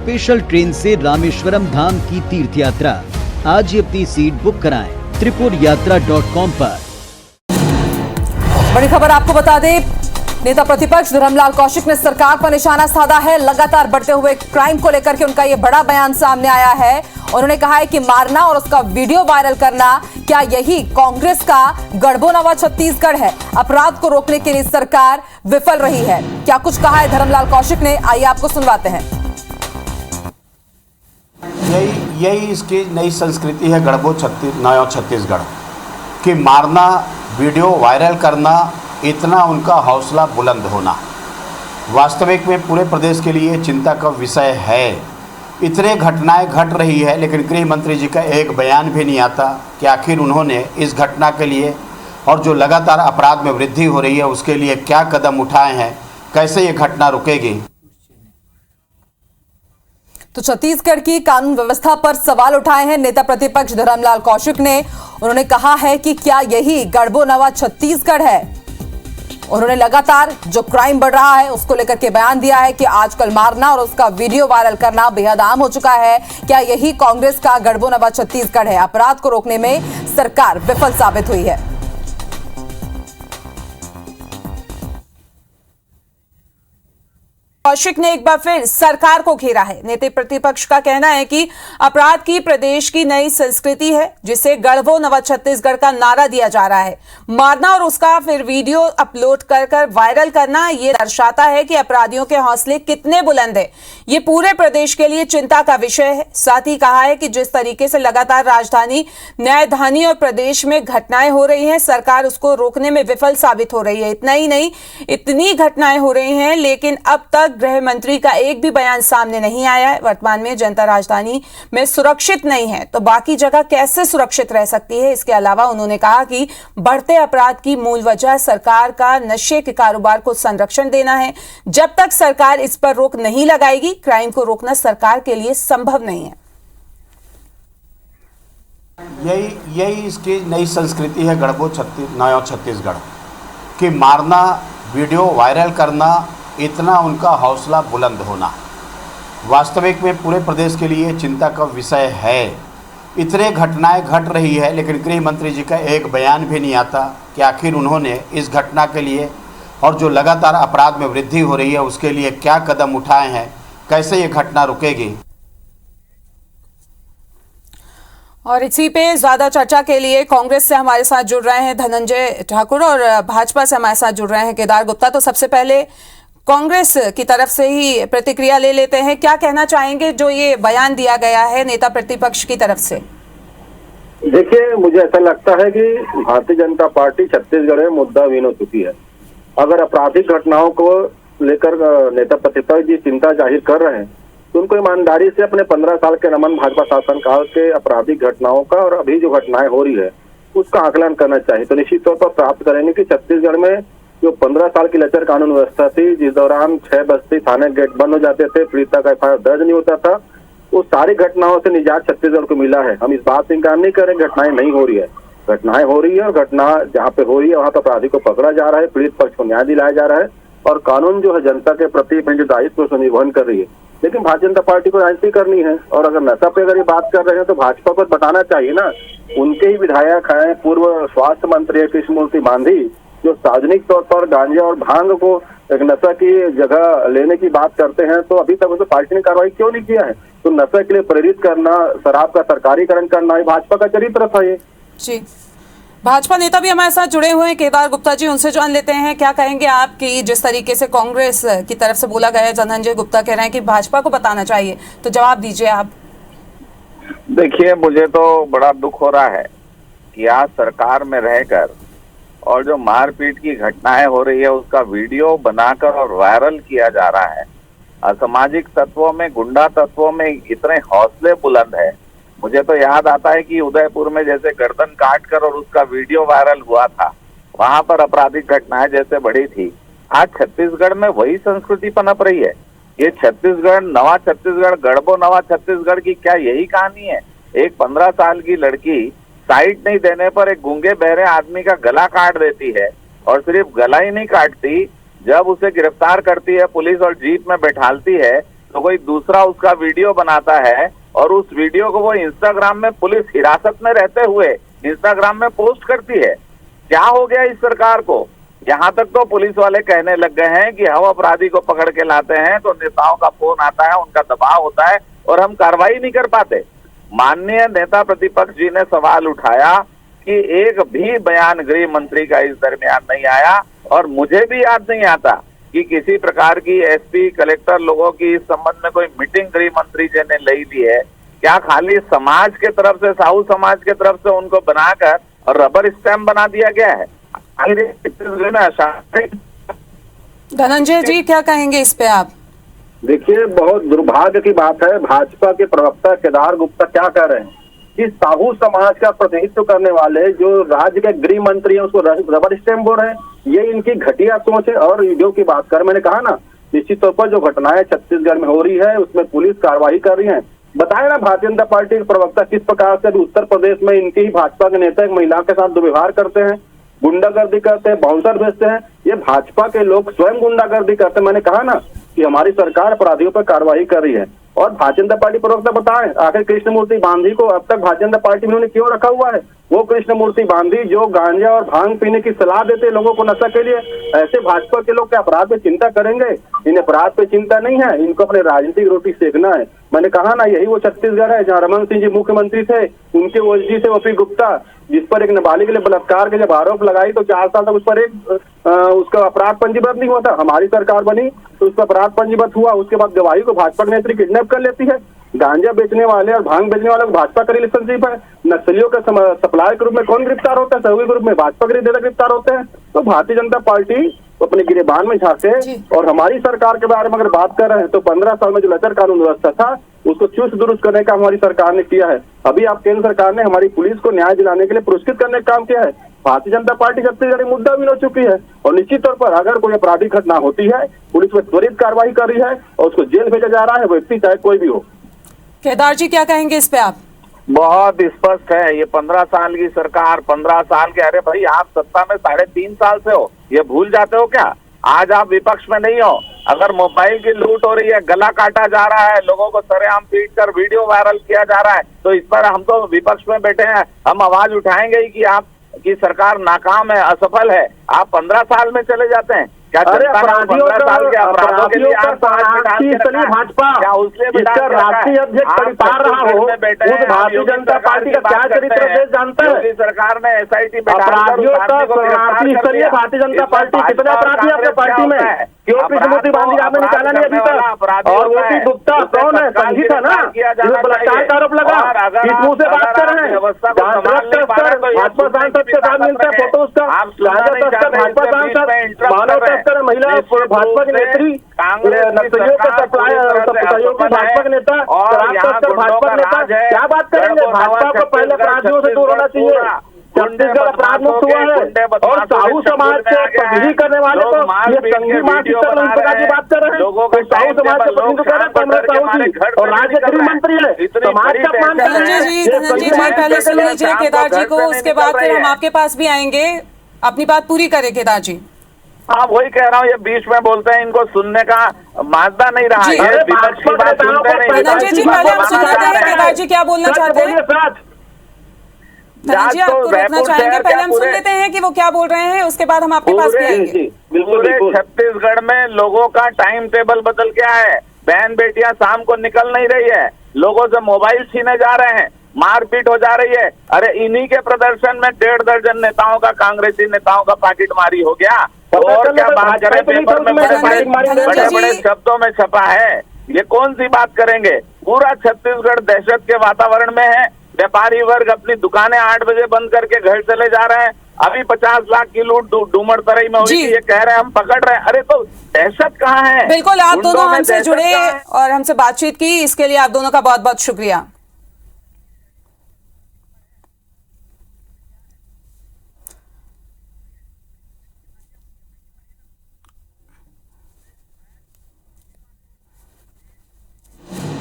Special train से रामेश्वरम धाम की तीर्थ यात्रा। आज ही अपनी सीट बुक कराएं त्रिपुरयात्रा.com पर। बड़ी खबर आपको बता दें, नेता प्रतिपक्ष धर्मलाल कौशिक ने सरकार पर निशाना साधा है। लगातार बढ़ते हुए क्राइम को लेकर के उनका ये बड़ा बयान सामने आया है। उन्होंने कहा है कि मारना और उसका वीडियो वायरल करना, क्या यही कांग्रेस का गढ़बो नवा छत्तीसगढ़ है? अपराध को रोकने के लिए सरकार विफल रही है। क्या कुछ कहा है धर्मलाल कौशिक ने, आइए आपको सुनवाते हैं। यही इसकी नई संस्कृति है गढ़बो नया छत्तीसगढ़ कि मारना, वीडियो वायरल करना, इतना उनका हौसला बुलंद होना वास्तविक में पूरे प्रदेश के लिए चिंता का विषय है। इतने घटनाएं घट रही है, लेकिन गृह मंत्री जी का एक बयान भी नहीं आता कि आखिर उन्होंने इस घटना के लिए और जो लगातार अपराध में वृद्धि हो रही है उसके लिए क्या कदम उठाए हैं, कैसे ये घटना रुकेगी। तो छत्तीसगढ़ की कानून व्यवस्था पर सवाल उठाए हैं नेता प्रतिपक्ष धर्मलाल कौशिक ने। उन्होंने कहा है कि क्या यही गढ़बो नवा छत्तीसगढ़ है। उन्होंने लगातार जो क्राइम बढ़ रहा है उसको लेकर के बयान दिया है कि आजकल मारना और उसका वीडियो वायरल करना बेहद आम हो चुका है। क्या यही कांग्रेस का गढ़बो नवा छत्तीसगढ़ है? अपराध को रोकने में सरकार विफल साबित हुई है। कौशिक ने एक बार फिर सरकार को घेरा है। नेता प्रतिपक्ष का कहना है कि अपराध की प्रदेश की नई संस्कृति है, जिसे गढ़बो नवा छत्तीसगढ़ का नारा दिया जा रहा है। मारना और उसका फिर वीडियो अपलोड कर वायरल करना, ये दर्शाता है कि अपराधियों के हौसले कितने बुलंद है। ये पूरे प्रदेश के लिए चिंता का विषय है। साथ ही कहा है कि जिस तरीके से लगातार राजधानी, न्यायधानी और प्रदेश में घटनाएं हो रही हैं, सरकार उसको रोकने में विफल साबित हो रही है। इतना ही नहीं, इतनी घटनाएं हो रही हैं, लेकिन अब तक गृह मंत्री का एक भी बयान सामने नहीं आया है। वर्तमान में जनता राजधानी में सुरक्षित नहीं है, तो बाकी जगह कैसे सुरक्षित रह सकती है? इसके अलावा उन्होंने कहा कि बढ़ते अपराध की मूल वजह सरकार का नशे के कारोबार को संरक्षण देना है। जब तक सरकार इस पर रोक नहीं लगाएगी, क्राइम को रोकना सरकार के लिए संभव नहीं है। यही इसकी नई संस्कृति है गढ़बो नया छत्तीसगढ़ कि मारना, वीडियो वायरल करना, इतना उनका हौसला बुलंद होना वास्तविक में पूरे प्रदेश के लिए चिंता का विषय है। इतने घटनाएं घट रही है, लेकिन गृह मंत्री जी का एक बयान भी नहीं आता कि आखिर उन्होंने इस घटना के लिए और जो लगातार अपराध में वृद्धि हो रही है उसके लिए क्या कदम उठाए हैं, कैसे ये घटना रुकेगी। और इसी पे ज्यादा चर्चा के लिए कांग्रेस से हमारे साथ जुड़ रहे हैं धनंजय ठाकुर और भाजपा से हमारे साथ जुड़ रहे हैं केदार गुप्ता। तो सबसे पहले कांग्रेस की तरफ से ही प्रतिक्रिया ले लेते हैं। क्या कहना चाहेंगे जो ये बयान दिया गया है नेता प्रतिपक्ष की तरफ से? देखिए, मुझे ऐसा लगता है कि भारतीय जनता पार्टी छत्तीसगढ़ में मुद्दाहीन हो चुकी है। अगर आपराधिक घटनाओं को लेकर नेता प्रतिपक्ष जी चिंता जाहिर कर रहे हैं, तो उनको ईमानदारी से अपने 15 साल के नमन भाजपा शासनकाल के आपराधिक घटनाओं का और अभी जो घटनाएं हो रही है उसका आकलन करना चाहिए। तो निश्चित तौर पर प्राप्त करेंगे कि छत्तीसगढ़ में जो 15 साल की लचर कानून व्यवस्था थी, जिस दौरान 6 बस्ती थाने गेट बंद हो जाते थे, पीड़िता का एफआईआर दर्ज नहीं होता था, वो सारी घटनाओं से निजात छत्तीसगढ़ को मिला है। हम इस बात से इंकार नहीं करें, घटनाएं नहीं हो रही है, घटनाएं हो रही है और घटना जहाँ पे हो रही है वहाँ पर अपराधी को पकड़ा जा रहा है, पीड़ित पक्ष को न्याय दिलाया जा रहा है और कानून जो है जनता के प्रति अपने जो दायित्व को निर्वहन कर रही है। लेकिन भारतीय जनता पार्टी को राजनीति करनी है और अगर नशा पे अगर ये बात कर रहे हैं तो भाजपा को बताना चाहिए ना। उनके ही विधायक हैं, पूर्व स्वास्थ्य मंत्री कृष्णमूर्ति बांधी, जो सार्वजनिक तौर पर गांजा और भांग को एक नशा की जगह लेने की बात करते हैं, तो अभी तक उनको पार्टी ने कार्रवाई क्यों नहीं किया है? तो नशा के लिए प्रेरित करना, शराब का सरकारीकरण करना, ये भाजपा का चरित्र था ये। जी, भाजपा नेता भी हमारे साथ जुड़े हुए हैं केदार गुप्ता जी, उनसे जान लेते हैं क्या कहेंगे आप कि जिस तरीके से कांग्रेस की तरफ से बोला गया है, धनंजय गुप्ता कह रहे हैं कि भाजपा को बताना चाहिए, तो जवाब दीजिए आप। देखिए, मुझे तो बड़ा दुख हो रहा है कि आज सरकार में रहकर और जो मारपीट की घटनाएं हो रही है उसका वीडियो बनाकर और वायरल किया जा रहा है। असामाजिक तत्वों में, गुंडा तत्वों में इतने हौसले बुलंद है। मुझे तो याद आता है कि उदयपुर में जैसे गर्दन काटकर और उसका वीडियो वायरल हुआ था, वहां पर आपराधिक घटनाएं जैसे बढ़ी थी। आज छत्तीसगढ़ में वही संस्कृति पनप रही है। ये छत्तीसगढ़, नवा छत्तीसगढ़, गढ़बो नवा छत्तीसगढ़ की क्या यही कहानी है? एक 15 साल की लड़की साइड नहीं देने पर एक गूंगे बहरे आदमी का गला काट देती है और सिर्फ गला ही नहीं काटती, जब उसे गिरफ्तार करती है पुलिस और जीप में बैठालती है तो कोई दूसरा उसका वीडियो बनाता है और उस वीडियो को वो इंस्टाग्राम में पुलिस हिरासत में रहते हुए इंस्टाग्राम में पोस्ट करती है। क्या हो गया इस सरकार को? यहाँ तक तो पुलिस वाले कहने लग गए हैं कि हम अपराधी को पकड़ के लाते हैं तो नेताओं का फोन आता है, उनका दबाव होता है और हम कार्रवाई नहीं कर पाते। माननीय नेता प्रतिपक्ष जी ने सवाल उठाया कि एक भी बयान गृह मंत्री का इस दरमियान नहीं आया और मुझे भी याद नहीं आता कि किसी प्रकार की एसपी कलेक्टर लोगों की इस संबंध में कोई मीटिंग गृह मंत्री जी ने ले ली है। क्या खाली समाज के तरफ से, साहू समाज के तरफ से उनको बनाकर और रबर स्टैम्प बना दिया गया है? धनंजय जी क्या कहेंगे इस पे आप? देखिए, बहुत दुर्भाग्य की बात है, भाजपा के प्रवक्ता केदार गुप्ता क्या कह रहे हैं कि साहू समाज का प्रतिनिधित्व करने वाले जो राज्य के गृह मंत्री हैं उसको रबर स्टैम्प बोल रहे हैं। ये इनकी घटिया सोच है। और वीडियो की बात कर, मैंने कहा ना, निश्चित तौर पर जो घटनाएं छत्तीसगढ़ में हो रही है उसमें पुलिस कार्रवाई कर रही है। बताए ना भारतीय जनता पार्टी के प्रवक्ता किस प्रकार से अभी उत्तर प्रदेश में इनके ही भाजपा के नेता एक महिला के साथ दुर्व्यवहार करते हैं, गुंडागर्दी करते हैं, बाउंसर भेजते हैं। ये भाजपा के लोग स्वयं गुंडागर्दी करते हैं। मैंने कहा ना कि हमारी सरकार अपराधियों पर कार्रवाई कर रही है। और भारतीय जनता पार्टी प्रवक्ता बताएं, आखिर कृष्णमूर्ति बांधी को अब तक भारतीय जनता पार्टी में उन्होंने क्यों रखा हुआ है? वो कृष्णमूर्ति बांधी जो गांजा और भांग पीने की सलाह देते लोगों को नशा के लिए। ऐसे भाजपा के लोग क्या अपराध पे चिंता करेंगे? इन्हें अपराध पे चिंता नहीं है, इनको अपने राजनीतिक रोटी सेकना है। मैंने कहा ना, यही वो छत्तीसगढ़ है जहाँ रमन सिंह जी मुख्यमंत्री थे, उनके ओएसडी से ओपी गुप्ता, जिस पर एक नाबालिग के लिए बलात्कार के जब आरोप लगाई तो 4 साल तक उस पर उसका अपराध पंजीबद्ध नहीं हुआ था। हमारी सरकार बनी तो उसका अपराध पंजीबद्ध हुआ। उसके बाद गवाही को भाजपा की नेत्री किडनैप कर लेती है। गांजा बेचने वाले और भांग बेचने वाले को भाजपा का रिलेशनशिप है। नक्सलियों का सप्लाई के रूप में कौन गिरफ्तार होता है? सहयोगी ग्रुप में भाजपा के नेता गिरफ्तार होते हैं। तो भारतीय जनता पार्टी अपने गिरेबान में झांके। और हमारी सरकार के बारे में अगर बात कर रहे हैं तो 15 साल में जो लचर कानून व्यवस्था था उसको चुस्त दुरुस्त करने का हमारी सरकार ने किया है। अभी आप केंद्र सरकार ने हमारी पुलिस को न्याय दिलाने के लिए पुरस्कृत करने का काम किया है। भारतीय जनता पार्टी छत्तीसगढ़ मुद्दा भी हो चुकी है और निश्चित तौर पर अगर कोई आपराधिक घटना होती है पुलिस में त्वरित कार्रवाई कर रही है और उसको जेल भेजा जा रहा है, व्यक्ति चाहे कोई भी हो। केदार जी क्या कहेंगे इस पे आप? बहुत स्पष्ट है, ये 15 साल की सरकार, 15 साल के, अरे भाई आप सत्ता में 3.5 साल से हो, ये भूल जाते हो क्या? आज आप विपक्ष में नहीं हो, अगर मोबाइल की लूट हो रही है, गला काटा जा रहा है, लोगों को सरेआम पीट कर वीडियो वायरल किया जा रहा है, तो इस पर हम तो विपक्ष में बैठे हैं, हम आवाज उठाएंगे ही कि आपकी सरकार नाकाम है, असफल है। आप 15 साल में चले जाते हैं। क्या अपराधियों भाजपा जिसका राष्ट्रीय अध्यक्ष परिपाल रहा हो उस भारतीय जनता पार्टी का क्या चरित्र देश जानता है? सरकार ने SIT अपराधियों का राष्ट्रीय स्तरीय भारतीय जनता पार्टी कितने अपराधी आपके पार्टी में? क्यों कृष्णमूर्ति बांधी आपने निकाला नहीं अभी तक? और वो भी गुप्ता कौन है? संगीत है ना, जिसमें बलात्कार का आरोप लगा। किस मुंह से बात कर रहे हैं? भाजपा सांसद के साथ मिलता है फोटो उसका, भाजपा सांसद, मानव तस्कर महिला भाजपा की नेत्री, नक्सलियों के सहयोगी भाजपा के नेता, शराब तस्कर भाजपा के नेता। क्या बात करेंगे? भाजपा को पहले अपराधियों से दूर होना चाहिए। छत्तीसगढ़ अपराध मुक्त हुआ है और साहू समाज से प्रतिनिधि करने वाले तो ये संघी महासचिव की बात कर रहे हैं। तो साहू समाज से प्रतिनिधित्व कर रहे हैं कमरेश साहू जी और राज्य गृह मंत्री है, समाज का अपमान कर रहे हैं। धनंजय जी पहले सुन लीजिए केदार जी को, उसके बाद फिर हम आपके पास भी आएंगे। अपनी बात पूरी करें केदार जी। हाँ, वही कह रहा हूँ, ये बीच में बोलते हैं, इनको सुनने का माजदा नहीं रहा है। विपक्ष की बात सुनते नहीं। धनंजय जी पहले हम सुन लेते हैं केदार जी क्या बोलना चाहते हैं। धनंजय आपको रोकना चाहेंगे, पहले हम सुन लेते हैं कि वो क्या बोल रहे हैं, उसके बाद हम आपके पास भी आएंगे। पूरे छत्तीसगढ़ में लोगों का टाइम टेबल बदल गया है। बहन बेटियां शाम को निकल नहीं रही है, लोगों से मोबाइल छीने जा रहे हैं, मारपीट हो जा रही है। अरे इन्हीं के प्रदर्शन में 1.5 दर्जन नेताओं का, कांग्रेसी नेताओं का पाकिट मारी हो गया। और क्या बात करें, पेपर में बड़े बड़े शब्दों में छपा है, ये कौन सी बात करेंगे? पूरा छत्तीसगढ़ दहशत के वातावरण में है। व्यापारी वर्ग अपनी दुकानें 8 बजे बंद करके घर चले जा रहे हैं। अभी 50 लाख की लूट डूमर तराई में हुई थी, ये कह रहे हैं हम पकड़ रहे हैं। अरे तो दहशत कहाँ है? बिल्कुल, आप दोनों हमसे जुड़े और हमसे बातचीत की, इसके लिए आप दोनों का बहुत बहुत शुक्रिया।